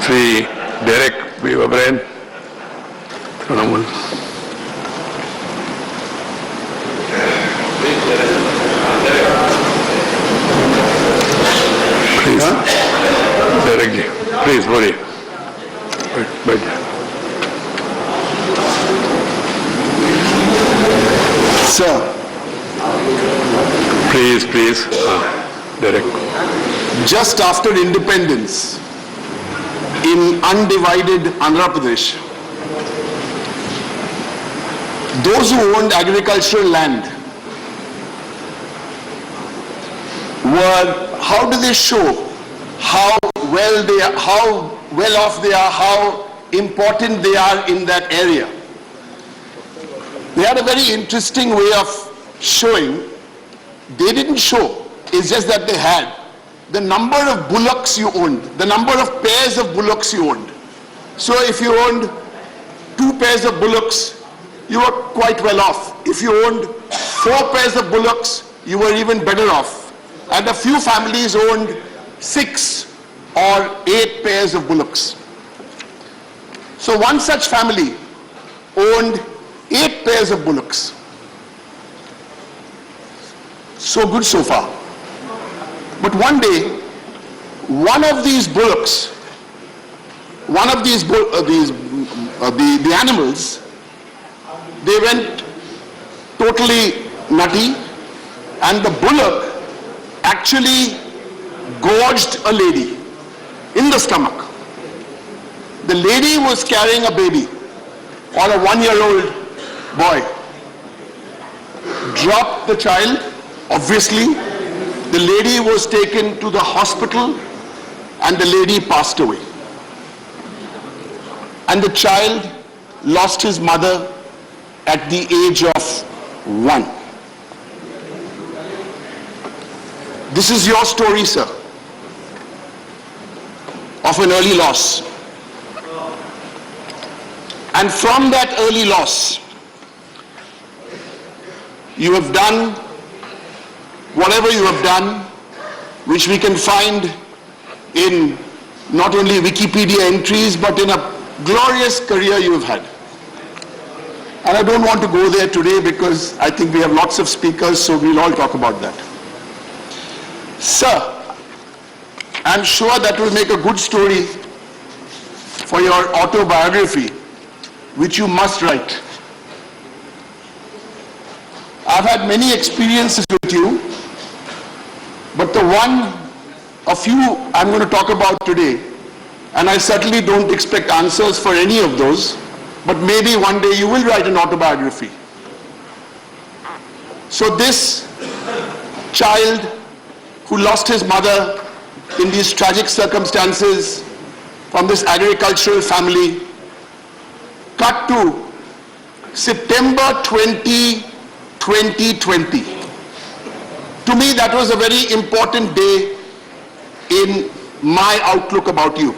Sri Derek B. O'Brien, Trinamool. Please, Derek ji, please, buddy. Wait. Sir. Please, Derek. Just after independence, in undivided Andhra Pradesh, those who owned agricultural land were, how do they show how well they are, how well off they are, how important they are in that area? They had a very interesting way of showing. They didn't show, it's just that they had the number of bullocks you owned, the number of pairs of bullocks you owned. So if you owned 2 pairs of bullocks, you were quite well off. If you owned 4 pairs of bullocks, you were even better off. And a few families owned 6 or 8 pairs of bullocks. So one such family owned 8 pairs of bullocks. So good so far. But one day, one of these bullocks, one of these the animals, they went totally nutty, and the bullock actually gorged a lady in the stomach. The lady was carrying a baby, or a 1-year-old boy. Dropped the child, obviously. The lady was taken to the hospital and the lady passed away. And the child lost his mother at the age of 1. This is your story, sir, of an early loss. And from that early loss, you have done whatever you have done, which we can find in not only Wikipedia entries, but in a glorious career you have had. And I don't want to go there today because I think we have lots of speakers, so we'll all talk about that. Sir, I'm sure that will make a good story for your autobiography, which you must write. I've had many experiences with you, but a few I'm going to talk about today, and I certainly don't expect answers for any of those, but maybe one day you will write an autobiography. So this child who lost his mother in these tragic circumstances from this agricultural family, cut to September 20, 2020. To me, that was a very important day in my outlook about you.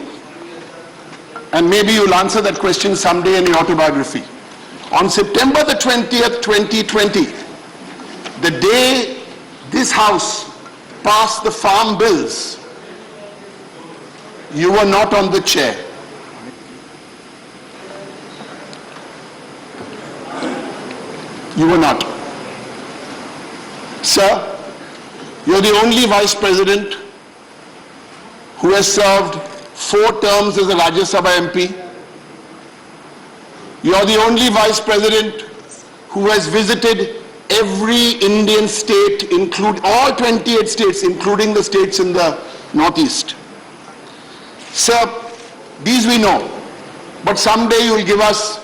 And maybe you'll answer that question someday in your autobiography. On September the 20th, 2020, the day this House passed the farm bills, you were not on the chair. You were not. Sir, you're the only Vice President who has served 4 terms as a Rajya Sabha MP. You're the only Vice President who has visited every Indian state, include all 28 states, including the states in the Northeast. Sir, these we know, but someday you'll give us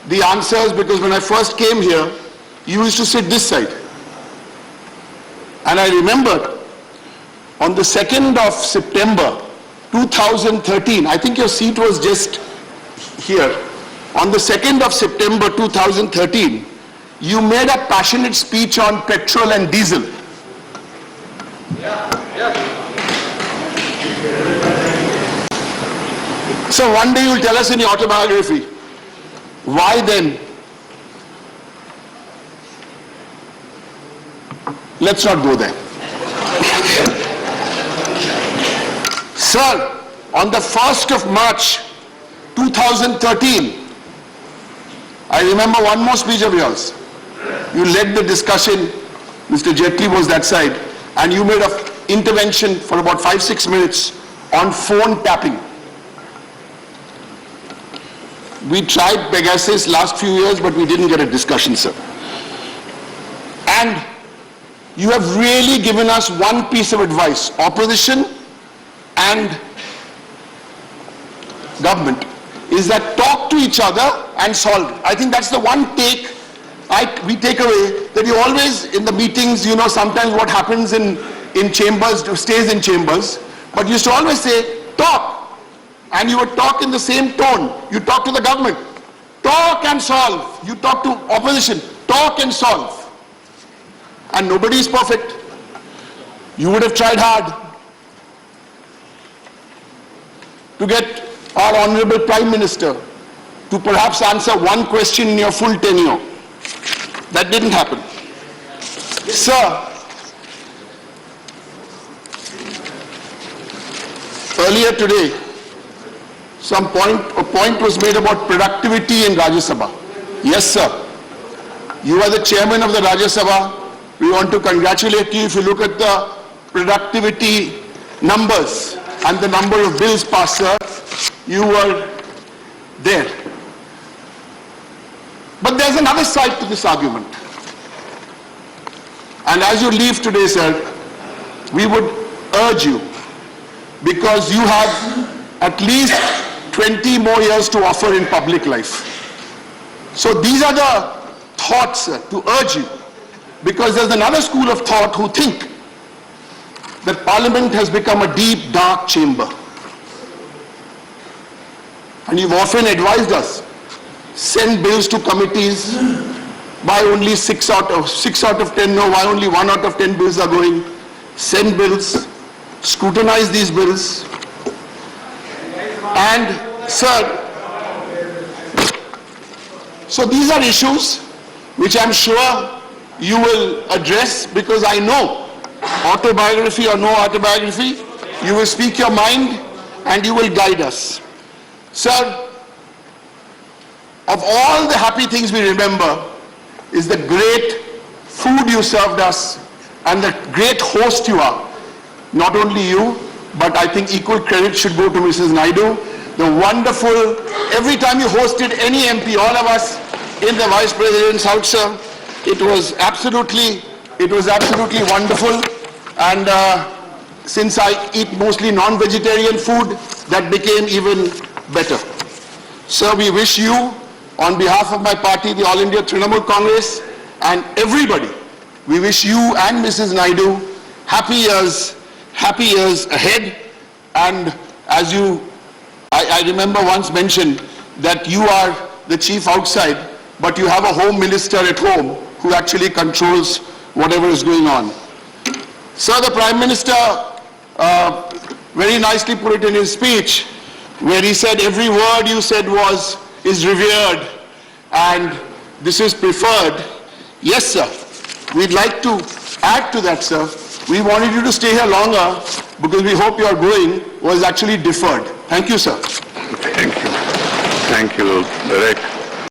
the answers, because when I first came here, you used to sit this side. And I remember on the 2nd of September 2013, I think your seat was just here. On the 2nd of September 2013, you made a passionate speech on petrol and diesel. So one day you'll tell us in your autobiography, why then? Let's not go there. Sir, on the 1st of March 2013, I remember one more speech of yours. You led the discussion, Mr. Jaitley was that side, and you made an intervention for about 5-6 minutes on phone tapping. We tried Pegasus last few years, but we didn't get a discussion, sir. And you have really given us one piece of advice, opposition and government, is that talk to each other and solve. I think that's the one take we take away, that you always, in the meetings, you know, sometimes what happens in chambers stays in chambers, but you used to always say, talk. And you would talk in the same tone. You talk to the government, talk and solve. You talk to opposition, talk and solve. And nobody is perfect. You would have tried hard to get our Honorable Prime Minister to perhaps answer one question in your full tenure. That didn't happen. Sir, earlier today, a point was made about productivity in Rajya Sabha. Yes, sir. You are the chairman of the Rajya Sabha. We want to congratulate you. If you look at the productivity numbers and the number of bills passed, sir, you were there. But there's another side to this argument. And as you leave today, sir, we would urge you, because you have at least 20 more years to offer in public life. So these are the thoughts, sir, to urge you. Because there's another school of thought who think that Parliament has become a deep, dark chamber. And you've often advised us, send bills to committees, why only 6 out of 10, no, why only 1 out of 10 bills are going. Send bills, scrutinize these bills. And, sir, so these are issues which I'm sure you will address, because I know, autobiography or no autobiography, you will speak your mind and you will guide us. Sir, of all the happy things we remember is the great food you served us and the great host you are. Not only you, but I think equal credit should go to Mrs. Naidu. The wonderful, every time you hosted any MP, all of us in the Vice President's house, sir, it was absolutely wonderful. And since I eat mostly non-vegetarian food, that became even better. Sir, we wish you, on behalf of my party, the All India Trinamool Congress, and everybody, we wish you and Mrs. Naidu happy years ahead. And as I remember once mentioned that you are the chief outside, but you have a home minister at home who actually controls whatever is going on. Sir, the Prime Minister very nicely put it in his speech, where he said every word you said is revered and this is preferred. Yes, sir. We'd like to add to that, sir. We wanted you to stay here longer because we hope your going was actually deferred. Thank you, sir. Thank you. Thank you, Derek.